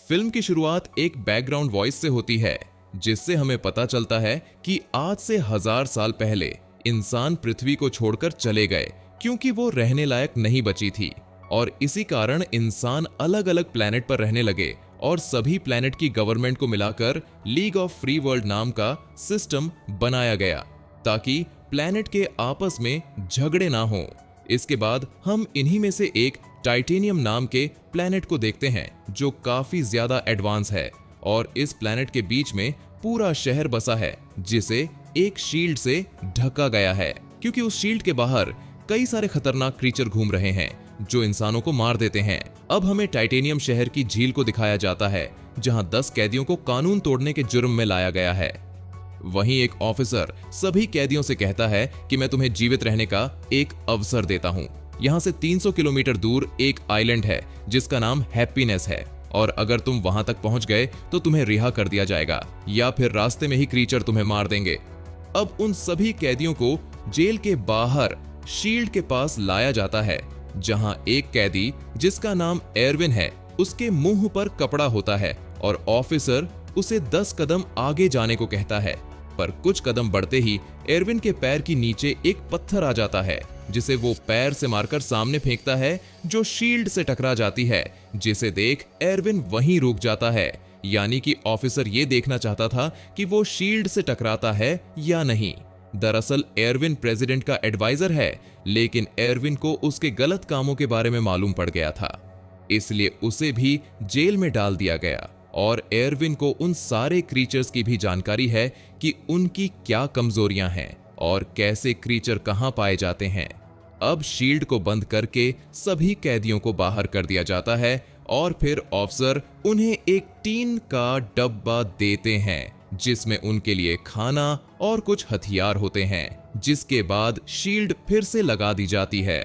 Film की शुरुआत एक बैकग्राउंड वॉइस से होती है, जिससे हमें पता चलता है कि आज से 1000 साल पहले इंसान पृथ्वी को छोड़कर चले गए क्योंकि वो रहने लायक नहीं बची थी और इसी कारण इंसान अलग अलग प्लेनेट पर रहने लगे और सभी प्लेनेट की गवर्नमेंट को मिलाकर लीग ऑफ फ्री वर्ल्ड नाम का सिस्टम बनाया गया ताकि प्लेनेट के आपस में झगड़े ना हो। इसके बाद हम इन्हीं में से एक टाइटेनियम नाम के प्लेनेट को देखते हैं जो काफी ज्यादा एडवांस है और इस प्लेनेट के बीच में पूरा शहर बसा है जिसे एक शील्ड से ढका गया है क्योंकि उस शील्ड के बाहर कई सारे खतरनाक क्रीचर घूम रहे हैं जो इंसानों को मार देते हैं। अब हमें टाइटेनियम शहर की झील को दिखाया जाता है जहां 10 कैदियों को कानून तोड़ने के जुर्म में लाया गया है। वहीं एक ऑफिसर सभी कैदियों से कहता है कि मैं तुम्हें जीवित रहने का एक अवसर देता हूं। यहां से 300 किलोमीटर दूर एक आइलैंड है जिसका नाम हैप्पीनेस है और अगर तुम वहां तक पहुंच गए तो तुम्हें रिहा कर दिया जाएगा या फिर रास्ते में ही क्रीचर तुम्हें मार देंगे। अब उन सभी कैदियों को जेल के बाहर शील्ड के पास लाया जाता है जहां एक कैदी जिसका नाम एरविन है उसके मुंह पर कपड़ा होता है और ऑफिसर उसे 10 कदम आगे जाने को कहता है, पर कुछ कदम बढ़ते ही एरविन के पैर की नीचे एक पत्थर आ जाता है जिसे वो पैर से मारकर सामने फेंकता है जो शील्ड से टकरा जाती है, जिसे देख एरविन वहीं रुक जाता है। यानी कि ऑफिसर ये देखना चाहता था कि वो शील्ड से टकराता है या नहीं। दरअसल एरविन प्रेसिडेंट का एडवाइजर है, लेकिन एरविन को उसके गलत कामों के बारे में मालूम पड़ गया था, इसलिए उसे भी जेल में डाल दिया गया और एरविन को उन सारे क्रीचर्स की भी जानकारी है कि उनकी क्या कमजोरियां हैं और कैसे क्रीचर कहां पाए जाते हैं। अब शील्ड को बंद करके सभी कैदियों को बाहर कर दिया जाता है और फिर ऑफिसर उन्हें एक टीन का डब्बा देते हैं जिसमें उनके लिए खाना और कुछ हथियार होते हैं, जिसके बाद शील्ड फिर से लगा दी जाती है।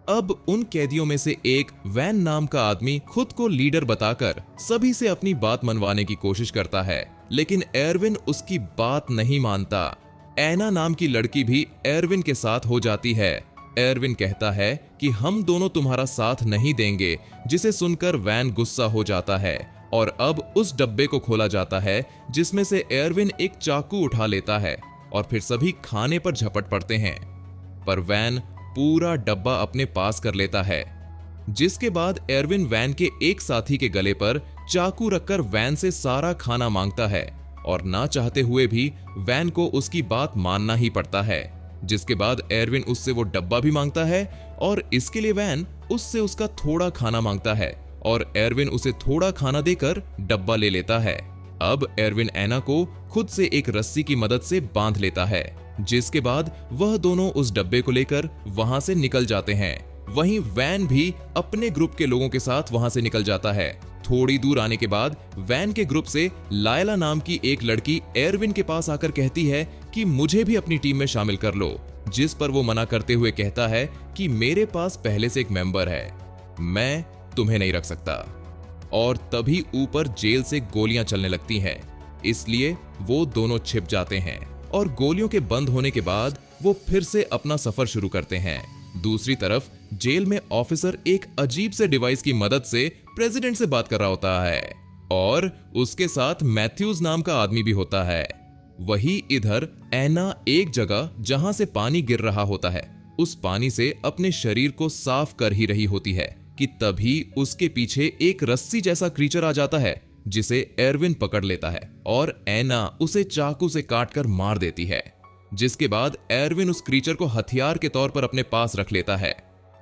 अब उन कैदियों में से एक वैन नाम का आदमी खुद को लीडर बताकर सभी से अपनी बात मनवाने की कोशिश करता है, लेकिन एरविन उसकी बात नहीं मानता। एना नाम की लड़की भी एरविन के साथ हो जाती है। एरविन कहता है कि हम दोनों तुम्हारा साथ नहीं देंगे, जिसे सुनकर वैन गुस्सा हो जाता है और अब उस डब्बे को खोला जाता है जिसमें से एरविन एक चाकू उठा लेता है और फिर सभी खाने पर झपट पड़ते हैं, पर वैन पूरा डब्बा अपने पास कर लेता है, जिसके बाद एरविन वैन के एक साथी के गले पर चाकू रखकर वैन से सारा खाना मांगता है और ना चाहते हुए भी वैन को उसकी बात मानना ही पड़ता है, जिसके बाद एरविन उससे वो डब्बा भी मांगता है और इसके लिए वैन उससे उसका थोड़ा खाना मांगता है और एरविन उसे थोड़ा खाना देकर डब्बा ले लेता है। अब एरविन एना को खुद से एक रस्सी की मदद से बांध लेता है, जिसके बाद वह दोनों उस डब्बे को लेकर वहां से निकल जाते हैं। वहीं वैन भी अपने ग्रुप के लोगों के साथ वहां से निकल जाता है। थोड़ी दूर आने के बाद वैन के ग्रुप से लायला नाम की एक लड़की एरविन के पास आकर कहती है कि मुझे भी अपनी टीम में शामिल कर लो, जिस पर वो मना करते हुए कहता है कि मेरे पास पहले से एक मेंबर है, मैं तुम्हें नहीं रख सकता। और तभी ऊपर जेल से गोलियां चलने लगती हैं, इसलिए वो दोनों छिप जाते हैं और गोलियों के बंद होने के बाद वो फिर से अपना सफर शुरू करते हैं। दूसरी तरफ जेल में ऑफिसर एक अजीब से डिवाइस की मदद से प्रेसिडेंट से बात कर रहा होता है और उसके साथ मैथ्यूज नाम का आदमी भी होता है। वही इधर एना एक जगह जहां से पानी गिर रहा होता है उस पानी से अपने शरीर को साफ कर ही रही होती है कि तभी उसके पीछे एक रस्सी जैसा क्रीचर आ जाता है जिसे एरविन पकड़ लेता है और एना उसे चाकू से काटकर मार देती है, जिसके बाद एरविन उस क्रीचर को हथियार के तौर पर अपने पास रख लेता है।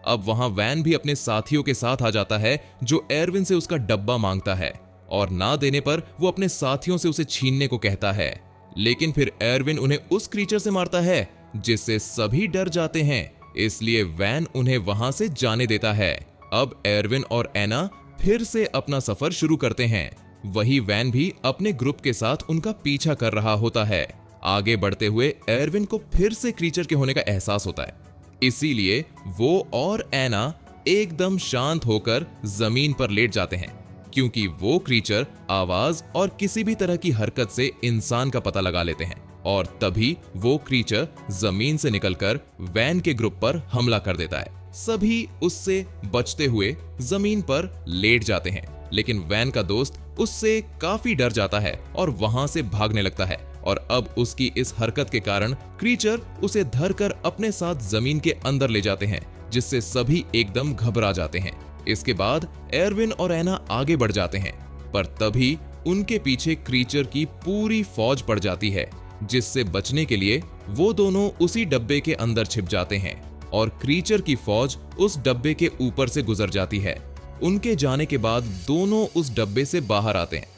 अब वहां वैन भी अपने साथियों के साथ आ जाता है जो एरविन से उसका डब्बा मांगता है और ना देने पर वो अपने साथियों से उसे छीनने को कहता है, लेकिन फिर एरविन उन्हें उस क्रीचर से मारता है जिससे सभी डर जाते हैं, इसलिए वैन उन्हें वहां से जाने देता है। अब एरविन और एना फिर से अपना सफर शुरू करते हैं। वही वैन भी अपने ग्रुप के साथ उनका पीछा कर रहा होता है। आगे बढ़ते हुए एरविन को फिर से क्रीचर के होने का एहसास होता है, इसीलिए वो और एना एकदम शांत होकर जमीन पर लेट जाते हैं क्योंकि वो क्रीचर आवाज और किसी भी तरह की हरकत से इंसान का पता लगा लेते हैं और तभी वो क्रीचर जमीन से निकलकर वैन के ग्रुप पर हमला कर देता है। सभी उससे बचते हुए जमीन पर लेट जाते हैं, लेकिन वैन का दोस्त उससे काफी डर जाता है और वहां से भागने लगता है। और अब उसकी इस हरकत के कारण क्रीचर उसे धरकर अपने साथ जमीन के अंदर ले जाते हैं, जिससे सभी एकदम घबरा जाते हैं। इसके बाद एरविन और एना आगे बढ़ जाते हैं, पर तभी उनके पीछे क्रीचर की पूरी फौज पड़ जाती है, जिससे बचने के लिए वो दोनों उसी डब्बे के अंदर छिप जाते हैं और क्रीचर की फौज उस डब्बे के ऊपर से गुजर जाती है। उनके जाने के बाद दोनों उस डब्बे से बाहर आते हैं,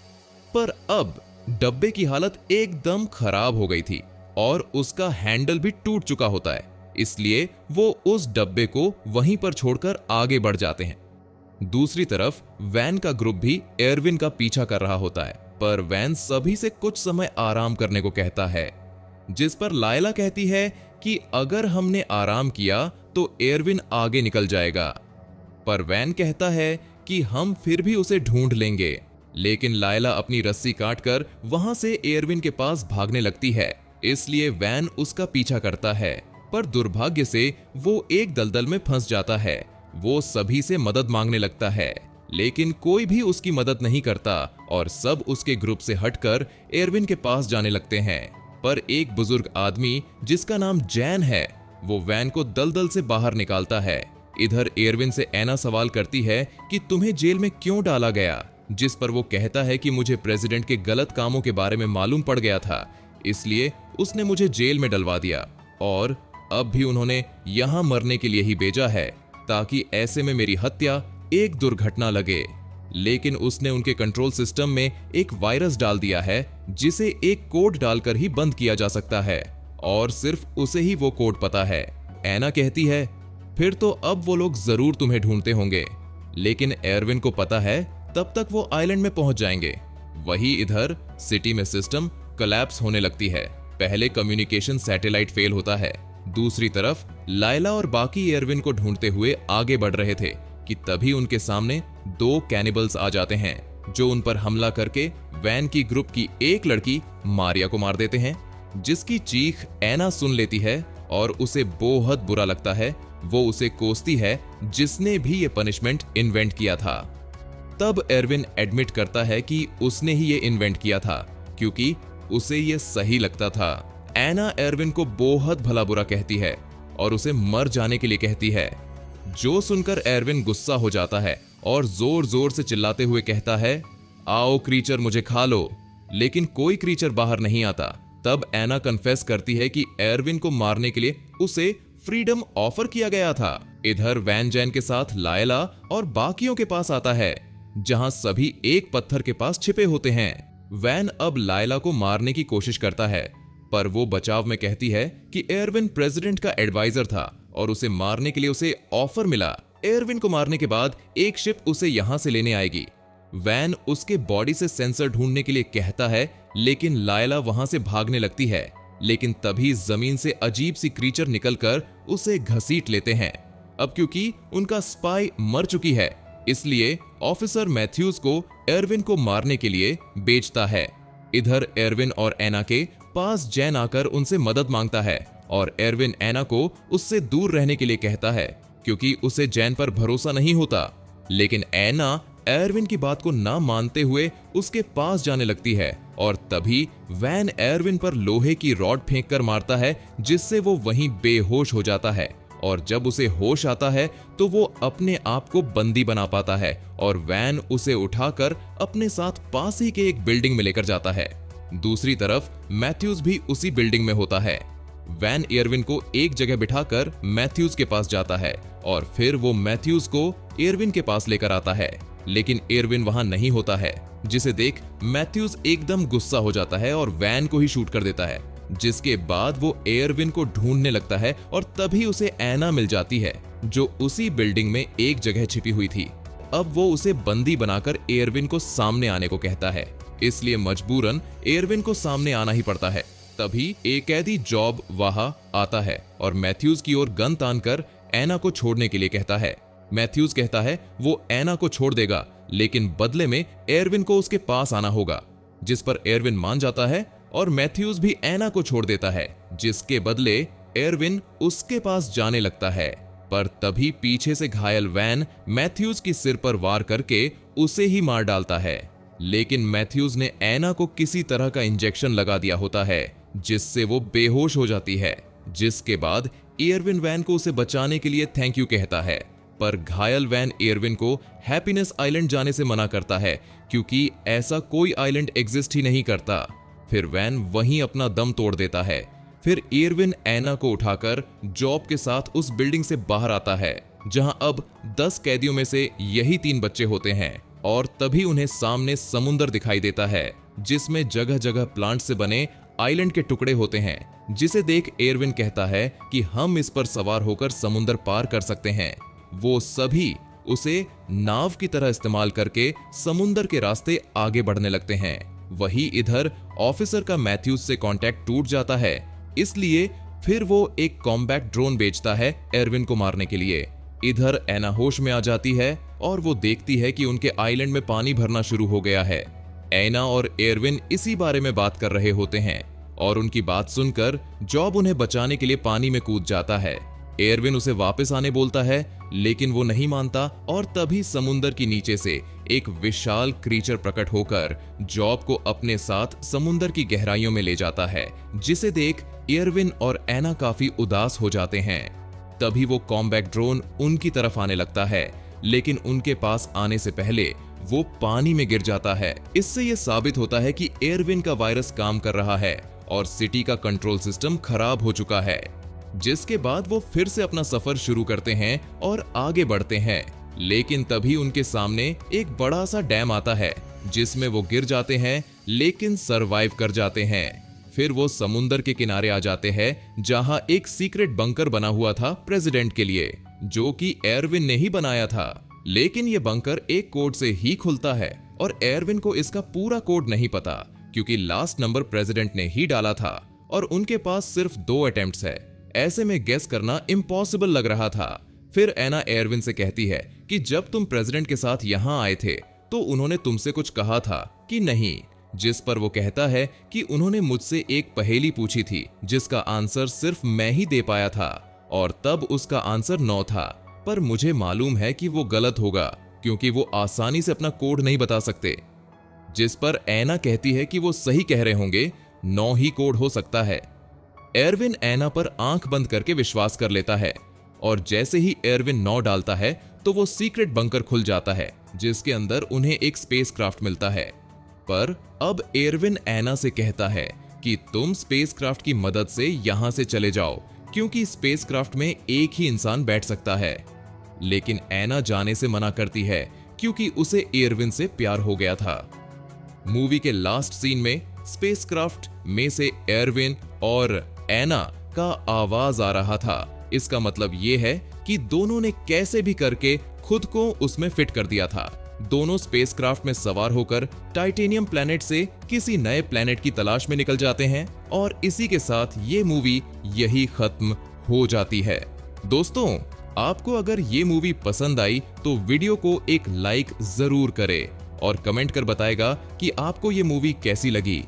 पर अब डब्बे की हालत एकदम खराब हो गई थी और उसका हैंडल भी टूट चुका होता है, इसलिए वो उस डब्बे को वहीं पर छोड़कर आगे बढ़ जाते हैं। दूसरी तरफ वैन का ग्रुप भी एरविन का पीछा कर रहा होता है, पर वैन सभी से कुछ समय आराम करने को कहता है, जिस पर लायला कहती है कि अगर हमने आराम किया तो एरविन आगे निकल जाएगा। पर वैन कहता है कि हम फिर भी उसे ढूंढ लेंगे। लेकिन लायला अपनी रस्सी काटकर वहां से एरविन के पास भागने लगती है, इसलिए वैन उसका पीछा करता है, पर दुर्भाग्य से वो एक दलदल में फंस जाता है। वो सभी से मदद मांगने लगता है, लेकिन कोई भी उसकी मदद नहीं करता और सब उसके ग्रुप से हटकर एरविन के पास जाने लगते हैं। पर एक बुजुर्ग आदमी जिसका नाम जैन है, वो वैन को दलदल से बाहर निकालता है। इधर एरविन से एना सवाल करती है कि तुम्हें जेल में क्यों डाला गया, जिस पर वो कहता है कि मुझे प्रेसिडेंट के गलत कामों के बारे में मालूम पड़ गया था, इसलिए उसने मुझे जेल में डलवा दिया और अब भी उन्होंने यहां मरने के लिए ही भेजा है, ताकि ऐसे में मेरी हत्या एक दुर्घटना लगे। लेकिन उसने उनके कंट्रोल सिस्टम में एक वायरस डाल दिया है, जिसे एक कोड डालकर ही बंद किया जा सकता है और सिर्फ उसे ही वो कोड पता है। एना कहती है, फिर तो अब वो लोग जरूर तुम्हें ढूंढते होंगे। लेकिन एरविन को पता है तब तक वो आइलैंड में पहुंच जाएंगे। वही इधर सिटी में सिस्टम कोलैप्स होने लगती है। पहले कम्युनिकेशन सैटेलाइट फेल होता है। दूसरी तरफ लायला और बाकी एरविन को ढूंढते हुए आगे बढ़ रहे थे कि तभी उनके सामने दो कैनिबल्स आ जाते हैं, जो उन पर हमला करके वैन की ग्रुप की एक लड़की मारिया को मार देते हैं, जिसकी चीख एना सुन लेती है और उसे बहुत बुरा लगता है। वो उसे कोसती है जिसने भी ये पनिशमेंट इन्वेंट किया था। तब एरविन एडमिट करता है कि उसने ही ये इन्वेंट किया था, क्योंकि उसे ये सही लगता था। एना एरविन को बहुत भला बुरा कहती है और उसे मर जाने के लिए कहती है, जो सुनकर एरविन गुस्सा हो जाता है और जोर जोर से चिल्लाते हुए कहता है, आओ क्रीचर मुझे खा लो। लेकिन कोई क्रीचर बाहर नहीं आता। तब एना कन्फेस करती है कि एरविन को मारने के लिए उसे फ्रीडम ऑफर किया गया था। इधर वैन जैन के साथ लायला और बाकियों के पास आता है, जहां सभी एक पत्थर के पास छिपे होते हैं। वैन अब लायला को मारने की कोशिश करता है, पर वो बचाव में कहती है कि एरविन प्रेसिडेंट का एडवाइजर था और उसे मारने के लिए उसे ऑफर मिला। एरविन को मारने के बाद एक शिप उसे यहां से लेने आएगी। वैन उसके बॉडी से सेंसर ढूंढने के लिए कहता है, लेकिन लायला वहां से भागने लगती है। लेकिन तभी जमीन से अजीब सी क्रीचर निकलकर उसे घसीट लेते हैं। अब क्योंकि उनका स्पाई मर चुकी है, इसलिए ऑफिसर मैथ्यूज को एरविन को मारने के लिए बेचता है। इधर एरविन और एना के पास जैन आकर उनसे मदद मांगता है और एरविन एना को उससे दूर रहने के लिए कहता है, क्योंकि उसे जैन पर भरोसा नहीं होता। लेकिन एना एरविन की बात को ना मानते हुए उसके पास जाने लगती है और तभी वैन एरविन पर लोहे की रॉड फेंककर मारता है, जिससे वो वहीं बेहोश हो जाता है। और जब उसे होश आता है तो वो अपने आप को बंदी बना पाता है और वैन उसे उठाकर अपने साथ पास ही के एक बिल्डिंग में लेकर जाता है। दूसरी तरफ मैथ्यूज भी उसी बिल्डिंग में होता है। वैन एरविन को एक जगह बिठाकर मैथ्यूज के पास जाता है और फिर वो मैथ्यूज को एरविन के पास लेकर आता है। लेकिन एरविन वहां नहीं होता है, जिसे देख मैथ्यूज एकदम गुस्सा हो जाता है और वैन को ही शूट कर देता है। जिसके बाद वो एरविन को ढूंढने लगता है और तभी उसे एना मिल जाती है, जो उसी बिल्डिंग में एक जगह छिपी हुई थी। अब वो उसे बंदी बनाकर एरविन को सामने आने को कहता है, इसलिए मजबूरन एरविन को सामने आना ही पड़ता है। तभी एक कैदी जॉब वहां आता है और मैथ्यूज की ओर गन तानकर एना को छोड़ने के लिए कहता है। मैथ्यूज कहता है वो एना को छोड़ देगा, लेकिन बदले में एरविन को उसके पास आना होगा, जिस पर एरविन मान जाता है और मैथ्यूज भी एना को छोड़ देता है, जिसके बदले एरविन उसके पास जाने लगता है। पर तभी पीछे से घायल वैन मैथ्यूज की सिर पर वार करके उसे ही मार डालता है। लेकिन मैथ्यूज ने एना को किसी तरह का इंजेक्शन लगा दिया होता है जिससे वो बेहोश हो जाती है, जिसके बाद एयरविन वैन को उसे बचाने के लिए थैंक यू कहता है। पर घायल वैन एयरविन को हैप्पीनेस आइलैंड जाने से मना करता है क्योंकि ऐसा कोई आइलैंड एग्जिस्ट ही नहीं करता। फिर वैन वहीं अपना दम तोड़ देता है। फिर एयरविन एना को उठाकर जॉब के साथ उस बिल्डिंग से बाहर आता है जहां अब 10 कैदियों में से यही 3 बच्चे होते हैं, और तभी उन्हें सामने समुंदर दिखाई देता है जिसमें जगह जगह प्लांट से बने आइलैंड के टुकड़े होते हैं, जिसे देख एयरविन कहता है कि हम इस पर सवार होकर समुंदर पार कर सकते हैं। वो सभी उसे नाव की तरह इस्तेमाल करके समुंदर के रास्ते आगे बढ़ने लगते हैं। वही इधर ऑफिसर का मैथ्यूज से कांटेक्ट टूट जाता है, इसलिए फिर वो एक कॉम्बैट ड्रोन बेचता है एयरविन को मारने के लिए। इधर एना होश में आ जाती है और वो देखती है कि उनके आइलैंड में पानी भरना शुरू हो गया है। एना और एयरविन इसी बारे में बात कर रहे होते हैं और उनकी बात सुनकर जॉब उन्हें बचाने के लिए पानी में कूद जाता है। एयरविन उसे वापस आने बोलता है लेकिन वो नहीं मानता, और तभी समुंदर की नीचे से एक विशाल क्रीचर प्रकट होकर जॉब को अपने साथ समुंदर की गहराइयों में ले जाता है, जिसे देख एयरविन और एना काफी उदास हो जाते हैं। तभी वो कॉम्बैट ड्रोन उनकी तरफ आने लगता है, लेकिन उनके पास आने से पहले वो पानी में गिर जाता है। इससे ये साबित होता है कि एयरविन का वायरस काम कर रहा है और सिटी का कंट्रोल सिस्टम खराब हो चुका है, जिसके बाद वो फिर से अपना सफर शुरू करते हैं और आगे बढ़ते हैं। लेकिन तभी उनके सामने एक बड़ा सा डैम आता है जिसमें वो गिर जाते हैं लेकिन सरवाइव कर जाते हैं। फिर वो समुंदर के किनारे आ जाते हैं जहां एक सीक्रेट बंकर बना हुआ था प्रेसिडेंट के लिए, जो कि एयरविन ने ही बनाया था। लेकिन ये बंकर एक कोड से ही खुलता है और एयरविन को इसका पूरा कोड नहीं पता क्योंकि लास्ट नंबर प्रेसिडेंट ने ही डाला था और उनके पास सिर्फ 2 अटेम्प्ट्स है। ऐसे में गेस करना इम्पॉसिबल लग रहा था। फिर एना एयरविन से कहती है कि जब तुम प्रेसिडेंट के साथ यहाँ आए थे तो उन्होंने तुमसे कुछ कहा था कि नहीं, जिस पर वो कहता है कि उन्होंने मुझसे एक पहेली पूछी थी जिसका आंसर सिर्फ मैं ही दे पाया था और तब उसका आंसर 9 था, पर मुझे मालूम है कि वो गलत होगा क्योंकि वो आसानी से अपना कोड नहीं बता सकते। जिस पर एना कहती है कि वो सही कह रहे होंगे, 9 ही कोड हो सकता है। एयरविन एना पर आंख बंद करके विश्वास कर लेता है और जैसे ही एयरविन 9 डालता है तो वो सीक्रेट बंकर खुल जाता है जिसके अंदर उन्हें एक स्पेसक्राफ्ट मिलता है। पर अब एयरविन एना से कहता है कि तुम स्पेसक्राफ्ट की मदद से यहां से चले जाओ क्योंकि स्पेसक्राफ्ट में एक ही इंसान बैठ सकता है। लेकिन एना जाने से मना करती है क्योंकि उसे एयरविन से प्यार हो गया था। मूवी के लास्ट सीन में स्पेसक्राफ्ट में से एयरविन और एना का आवाज आ रहा था। इसका मतलब ये है कि दोनों ने कैसे भी करके खुद को उसमें फिट कर दिया था। दोनों स्पेसक्राफ्ट में सवार होकर टाइटेनियम प्लैनेट से किसी नए प्लैनेट की तलाश में निकल जाते हैं और इसी के साथ ये मूवी यही खत्म हो जाती है। दोस्तों, आपको अगर ये मूवी पसंद आई तो वीडियो को एक लाइक जरूर करें और कमेंट कर बताएगा कि आपको ये मूवी कैसी लगी।